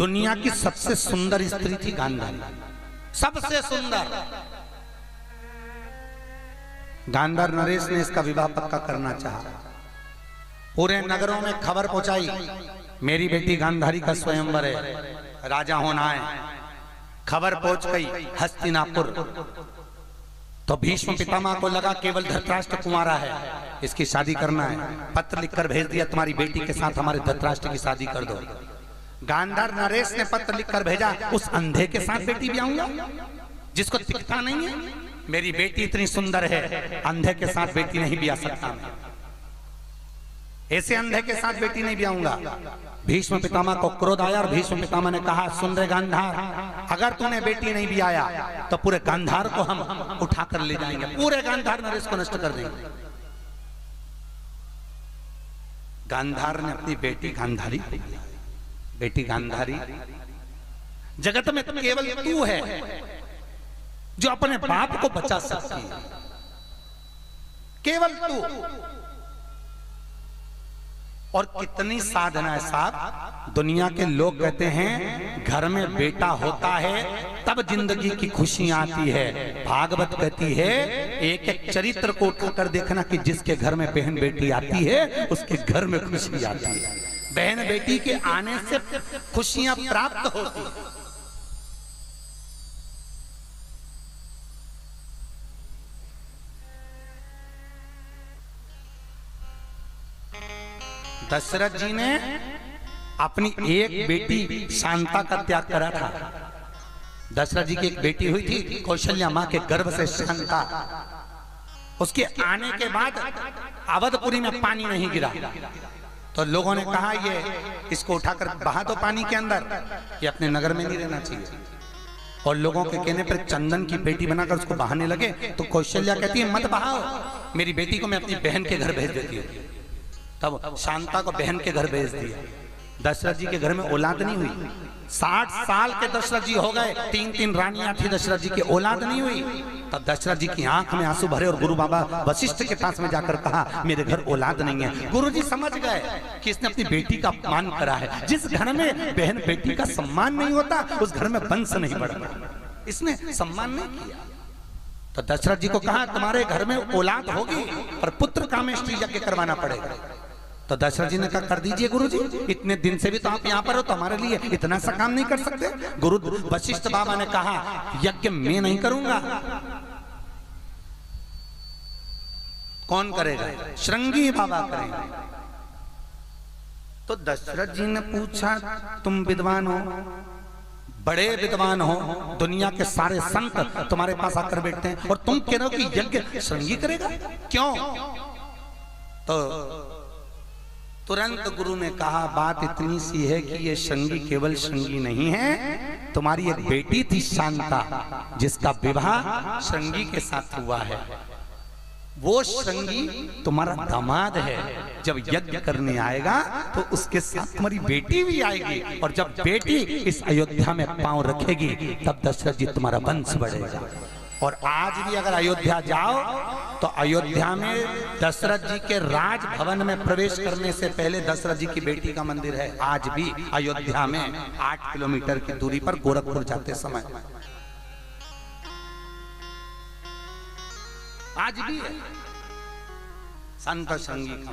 दुनिया की सबसे सुंदर स्त्री थी गांधारी, सबसे सुंदर। गांधार नरेश ने इसका विवाह पक्का करना चाहा। पूरे नगरों में खबर पहुंचाई, मेरी बेटी गांधारी का स्वयंवर है, राजा होना है। खबर पहुंच गई हस्तिनापुर। तो भीष्म पितामह को लगा केवल धृतराष्ट्र कुंवारा है, इसकी शादी करना है। पत्र लिखकर भेज दिया, तुम्हारी बेटी के साथ हमारे धृतराष्ट्र की शादी कर दो। गांधार नरेश ने पत्र लिखकर भेजा, उस अंधे के साथ बेटी ब्याहूंगा जिसको दिखता नहीं है? मेरी बेटी इतनी सुंदर है, अंधे के साथ बेटी नहीं ब्याह सकता मैं, ऐसे अंधे के साथ बेटी नहीं ब्याहूंगा। भीष्म पितामह को क्रोध आया और भीष्म पितामह ने कहा, सुन रे गांधार, अगर तूने बेटी नहीं ब्याया तो पूरे गांधार को हम उठाकर ले जाएंगे, पूरे गांधार नरेश को नष्ट कर देंगे। गांधार ने अपनी बेटी गांधारी, बेटी गांधारी, जगत में केवल तू है जो अपने बाप को बचा सकती है, केवल तू। और कितनी साधना है साहब। दुनिया के लोग कहते हैं घर में बेटा होता है तब जिंदगी की खुशी आती है। भागवत कहती है एक एक चरित्र को उठाकर देखना कि जिसके घर में बहन बेटी आती है उसके घर में खुशी आती है। बहन बेटी के आने से खुशियां प्राप्त होती है। दशरथ जी ने अपनी एक बेटी शांता का त्याग करा था। दशरथ जी की एक बेटी हुई थी कौशल्या, मां के गर्भ से शांता। उसके आने के बाद अवधपुरी में पानी नहीं गिरा तो लोगों ने कहा ये इसको उठाकर बहा दो पानी के अंदर, ये अपने नगर में नहीं रहना चाहिए। और लोगों के कहने पर चंदन की बेटी बनाकर उसको बहाने लगे तो कौशल्या कहती है मत बहाओ, मेरी बेटी को मैं अपनी बहन के घर भेज देती हूँ। तब शांता को बहन के घर भेज दिया। दशरथ जी के घर में औलाद नहीं हुई। 60 साल के दशरथ जी हो गए, 3 रानियां थी दशरथ जी की, औलाद नहीं हुई। तब दशरथ जी की आंख में आंसू भरे और गुरु बाबा वशिष्ठ के पास में जाकर कहा मेरे घर औलाद नहीं है। गुरु जी समझ गए कि इसने अपनी बेटी का अपमान करा है। जिस घर में बहन बेटी का सम्मान नहीं होता उस घर में वंश नहीं बढ़ता, इसने सम्मान नहीं किया। तो दशरथ जी को कहा तुम्हारे घर में औलाद होगी पर पुत्र कामेष्टि यज्ञ करवाना पड़ेगा। तो दशरथ जी ने कहा कर दीजिए गुरु जी, इतने दिन से भी तो आप यहाँ पर हो, तो हमारे लिए इतना सा काम नहीं कर सकते? गुरु वशिष्ठ बाबा ने कहा यज्ञ मैं नहीं करूंगा, कौन करेगा? श्रृंगी बाबा करेंगे। तो दशरथ जी ने पूछा तुम विद्वान हो, बड़े विद्वान हो, दुनिया के सारे संत तुम्हारे पास आकर बैठते हैं और तुम कह रहे हो कि यज्ञ श्रृंगी करेगा, क्यों? तो तुरंत गुरु ने कहा बात इतनी सी है कि ये श्रृंगी केवल श्रृंगी नहीं है, तुम्हारी एक बेटी थी शांता जिसका विवाह श्रृंगी के साथ हुआ है, वो श्रृंगी तुम्हारा दामाद है। जब यज्ञ करने आएगा तो उसके साथ तुम्हारी बेटी भी आएगी और जब बेटी इस अयोध्या में पांव रखेगी तब दशरथ जी तुम्हारा वंश बढ़ेगा। और आज भी अगर अयोध्या जाओ तो अयोध्या में दशरथ जी के राज भवन में प्रवेश करने से पहले दशरथ जी की बेटी का मंदिर है। आज भी अयोध्या में 8 किलोमीटर की दूरी पर गोरखपुर जाते समय आज भी है संत श्रृंगी का।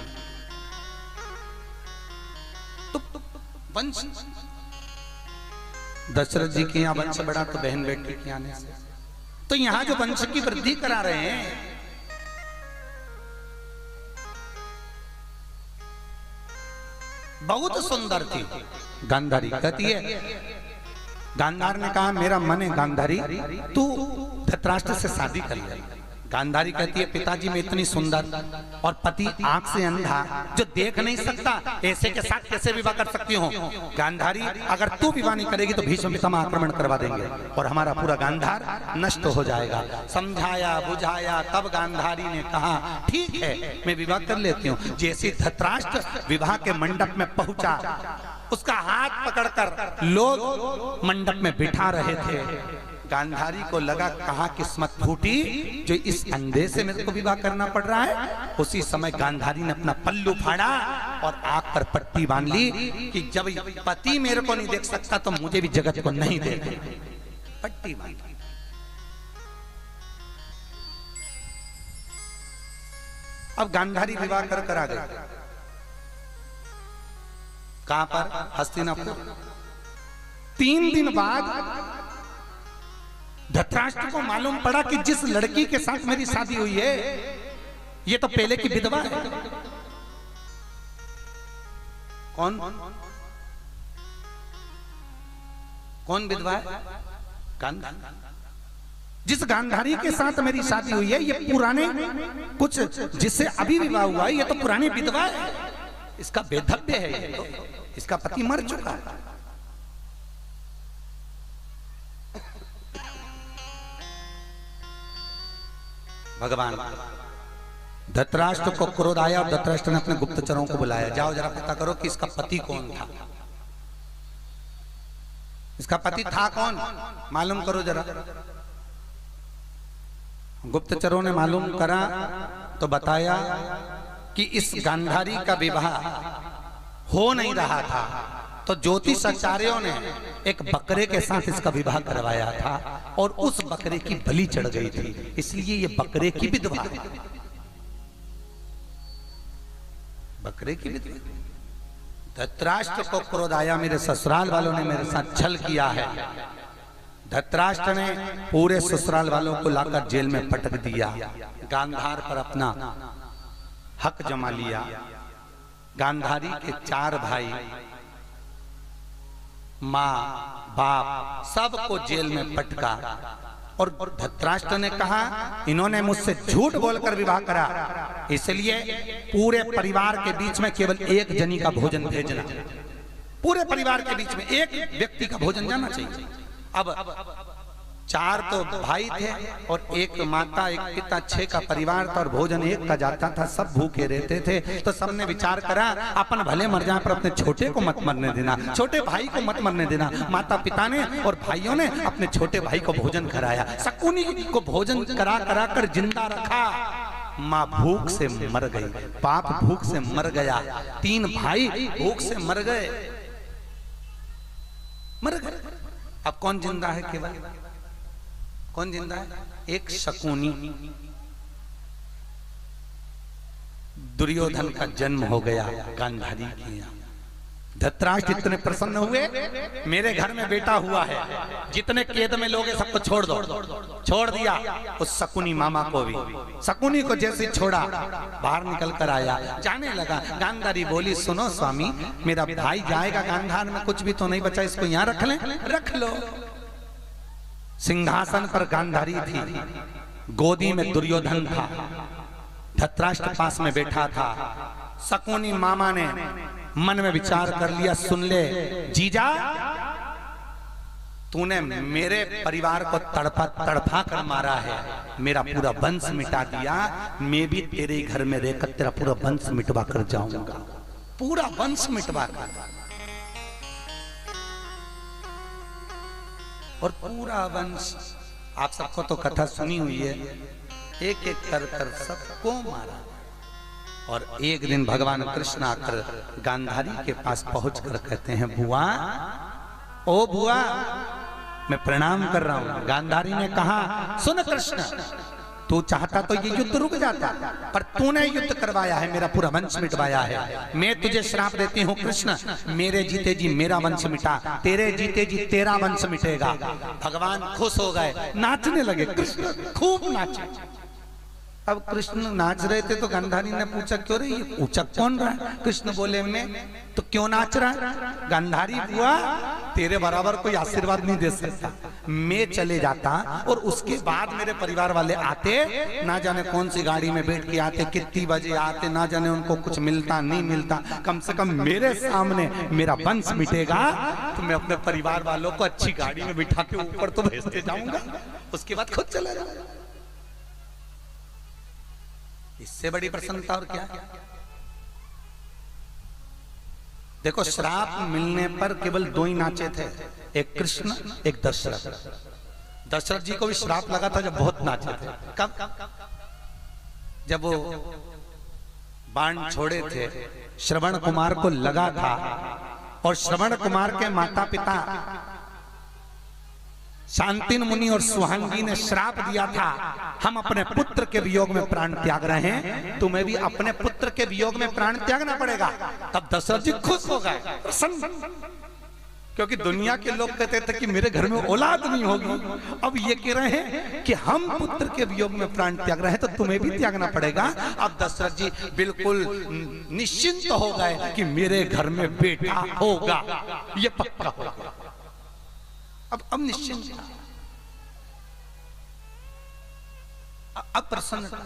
तो वंश दशरथ जी के यहाँ वंश बढ़ा तो बहन बेटी के आने से, तो यहां जो वंश की वृद्धि करा रहे हैं बहुत सुंदर थी गांधारी। कहती है गांधार ने कहा मेरा मन है गांधारी तू धृतराष्ट्र से शादी कर ले। गांधारी कहती है पिताजी मैं इतनी सुंदर और पति आंख से अंधा जो देख नहीं सकता, ऐसे के साथ कैसे विवाह कर सकती हूँ? गांधारी अगर तू विवाह नहीं करेगी तो भीष्म पितामह आक्रमण करवा देंगे और हमारा पूरा गांधार नष्ट हो जाएगा। समझाया बुझाया तब गांधारी ने कहा ठीक है मैं विवाह कर लेती हूँ। जैसे धृतराष्ट्र विवाह के मंडप में पहुंचा, उसका हाथ पकड़कर लोग मंडप में बिठा रहे थे। गांधारी को लगा कहाँ किस्मत फूटी जो इस अंधे से मेरे को विवाह करना पड़ रहा है। उसी समय गांधारी ने अपना पल्लू फाड़ा और आग पर पट्टी बांध ली कि जब पति मेरे को नहीं देख सकता तो मुझे भी जगत को नहीं देख। पट्टी बांध ली। अब गांधारी विवाह कर आ गए। कहां पर? हस्तिनापुर। 3 दिन बाद धृतराष्ट्र को मालूम पड़ा कि जिस लड़की के साथ मेरी शादी हुई है ये तो पहले की विधवा है। कौन कौन विधवा है? गांधारी। जिस गांधारी के साथ मेरी शादी हुई है ये पुराने कुछ जिससे अभी विवाह हुआ है ये तो पुरानी विधवा है। इसका बेधव्य है ये तो, इसका पति मर चुका है। भगवान धृतराष्ट्र को क्रोध आया और धृतराष्ट्र ने अपने गुप्तचरों को बुलाया, जाओ जरा पता करो कि इसका पति कौन था। इसका पति था कौन, मालूम करो जरा। गुप्तचरों ने मालूम करा तो बताया कि इस गांधारी का विवाह हो नहीं रहा था, तो ज्योतिष आचार्यों ने एक बकरे के साथ इसका विवाह करवाया था और उस बकरे की बलि चढ़ गई थी, इसलिए ये बकरे की विधवा है। बकरे की विधवा। धृतराष्ट्र को क्रोध आया, मेरे ससुराल वालों ने मेरे साथ छल किया है। धृतराष्ट्र ने पूरे ससुराल वालों को लाकर जेल में पटक दिया, गांधार पर अपना हक जमा लिया। गांधारी के 4 भाई, माँ बाप सबको जेल में पटका और धृतराष्ट्र ने कहा इन्होंने मुझसे झूठ बोलकर विवाह करा, इसलिए पूरे परिवार के बीच में केवल एक जनी का भोजन भेजना। पूरे परिवार के बीच में एक व्यक्ति का भोजन जाना चाहिए। अब 4 तो भाई थे और एक माता एक पिता, 6 का परिवार था और भोजन एक का जाता था। सब भूखे रहते थे, तो सबने विचार करा अपन भले मर जाए पर अपने छोटे को मत मरने देना, छोटे भाई को मत मरने देना। माता पिता ने और भाइयों ने अपने छोटे भाई को भोजन कराया। शकुनी को भोजन करा करा कर जिंदा रखा। माँ भूख से मर गई, बाप भूख से मर गया, 3 भाई भूख से मर गए। अब कौन जिंदा है? केवल कौन जिंदा है? एक शकुनी। दुर्योधन का जन्म हो गया गांधारी के यहाँ। धृतराष्ट्र इतने प्रसन्न हुए, मेरे घर में बेटा हुआ है, जितने कैद में लोग हैं सबको छोड़ दो। छोड़ दिया उस शकुनी मामा को भी। शकुनी को जैसे छोड़ा बाहर निकल कर आया, जाने लगा। गांधारी बोली सुनो स्वामी, मेरा भाई जाएगा गांधार में, कुछ भी तो नहीं बचा, इसको यहाँ रख लें। रख लो। सिंहासन पर गांधारी थी, गोदी में दुर्योधन था, धृतराष्ट्र पास में बैठा था। शकुनी मामा ने मन में विचार कर लिया, सुन ले जीजा, तूने मेरे परिवार को तड़पा कर मारा है, मेरा पूरा वंश मिटा दिया, मैं भी तेरे घर में रहकर तेरा पूरा वंश मिटवा कर जाऊंगा, पूरा वंश मिटवा कर। और पूरा वंश, आप सबको तो कथा सुनी हुई है, एक एक कर सबको मारा। और एक दिन भगवान कृष्ण आकर गांधारी के पास पहुंचकर कहते हैं बुआ, ओ बुआ, मैं प्रणाम कर रहा हूं। गांधारी ने कहा सुन कृष्ण, तू चाहता तो ये युद्ध रुक जाता, पर तूने युद्ध करवाया है, मेरा पूरा वंश मिटवाया है। मैं तुझे श्राप देती हूँ कृष्ण, मेरे जीते जी मेरा वंश मिटा, तेरे जीते जी तेरा वंश मिटेगा। भगवान खुश हो गए, नाचने लगे। कृष्ण खूब नाचे। अब कृष्ण नाच रहे थे तो गांधारी ने पूछा क्यों रे, ये उचक कौन रहा है? कृष्ण बोले मैं। तो क्यों नाच रहा है? गांधारी बुआ, तेरे बराबर कोई आशीर्वाद नहीं दे सकता, मैं चले जाता और उसके बाद मेरे परिवार वाले आते, ना जाने कौन सी गाड़ी में बैठ के आते, कितनी बजे आते, ना जाने उनको कुछ मिलता नहीं मिलता, कम से कम मेरे सामने मेरा वंश मिटेगा तो मैं अपने परिवार वालों को अच्छी गाड़ी में बिठा के ऊपर तो भेजते जाऊंगा, उसके बाद खुद चला जाऊंगा। इससे बड़ी प्रसन्नता और क्या? देखो, श्राप मिलने पर केवल 2 ही नाचे थे, एक कृष्ण एक दशरथ। दशरथ जी को भी श्राप लगा था जब बहुत नाचे थे। कब? जब वो बाण छोड़े थे, श्रवण कुमार को लगा था, और श्रवण कुमार के माता पिता शांतिन मुनि और सुहांगी ने श्राप दिया था, हम अपने पुत्र के वियोग में प्राण त्याग रहे हैं, तुम्हें भी अपने पुत्र के वियोग में प्राण त्यागना पड़ेगा। तब दशरथ जी खुश हो गए, प्रसन्न, क्योंकि दुनिया के लोग कहते थे कि मेरे घर में औलाद नहीं होगी, अब ये कह रहे हैं कि हम पुत्र के वियोग में प्राण त्याग रहे हैं, तो तुम्हें भी त्यागना पड़ेगा। अब दशरथ जी बिल्कुल निश्चिंत हो गए कि मेरे घर में बेटा होगा, ये पक्का हो गया। अब निश्चिंत, अब प्रसन्न।